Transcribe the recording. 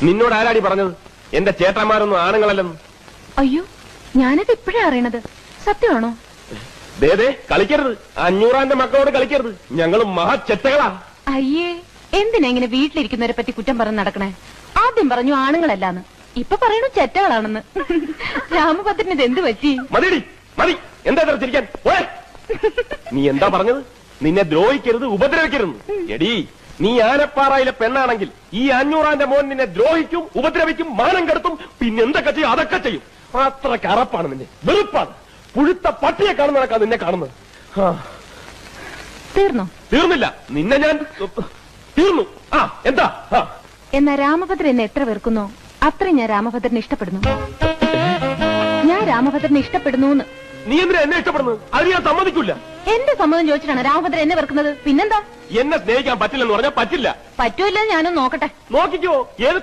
നിന്നോട് ആരാടി പറഞ്ഞത് എന്റെ ചേട്ടന്മാരൊന്നും ആണുങ്ങളല്ലെന്ന്? അയ്യോ, ഞാനത് ഇപ്പോഴേ അറിയണത്. സത്യമാണോ? ദേ കളിക്കരുത്, 500 മക്കളോട് കളിക്കരുത്. ഞങ്ങൾ മഹാചെറ്റകളാ. അയ്യേ, എന്തിനാ ഇങ്ങനെ വീട്ടിലിരിക്കുന്നവരെ പറ്റി കുറ്റം പറഞ്ഞ് നടക്കണേ? ആദ്യം പറഞ്ഞു ആണുങ്ങളല്ലാന്ന്, ഇപ്പൊ പറയണു ചെറ്റകളാണെന്ന്. രാമഭദ്രന് ഇത് എന്ത് പറ്റി? മതിയടി, മതി. എന്താ ചിരിക്കാൻ? നീ എന്താ പറഞ്ഞത്? നിന്നെ ദ്രോഹിക്കരുത്, ഉപദ്രവിക്കരുത്. എടി, നീ ആനപ്പാറയിലെ പെണ്ണാണെങ്കിൽ ഈ 500 മോൻ നിന്നെ ദ്രോഹിക്കും, ഉപദ്രവിക്കും, മാനം കെടുത്തും, പിന്നെ എന്തൊക്കെ ചെയ്യും? അതൊക്കെ ചെയ്യും. അത്ര കറപ്പാണ് നിന്നെ, വെറുപ്പാണ്. പുഴുത്ത പട്ടിയെ കാണുന്നതൊക്കെ നിന്നെ കാണുന്നത്. തീർന്നോ? തീർന്നില്ല, നിന്നെ ഞാൻ തീർന്നു. എന്താ? എന്നാ രാമഭദ്രൻ എന്നെ എത്ര വെറുക്കുന്നോ അത്രയും ഞാൻ രാമഭദ്രനെ ഇഷ്ടപ്പെടുന്നു. ഞാൻ രാമഭദ്രനെ ഇഷ്ടപ്പെടുന്നു. നീ എന്തിനാ എന്നെ ഇഷ്ടപ്പെടുന്നത്? അത് ഞാൻ സമ്മതിക്കില്ല. എന്റെ സമ്മതം ചോദിച്ചിട്ടാണ് രാമഭദ്രൻ എന്നെ വെറുക്കുന്നത്. പിന്നെന്താ? എന്നെ സ്നേഹിക്കാൻ പറ്റില്ലെന്ന് പറഞ്ഞാൽ പറ്റില്ല. പറ്റൂല്ല, ഞാനൊന്ന് നോക്കട്ടെ. നോക്കിക്കോ, ഏത്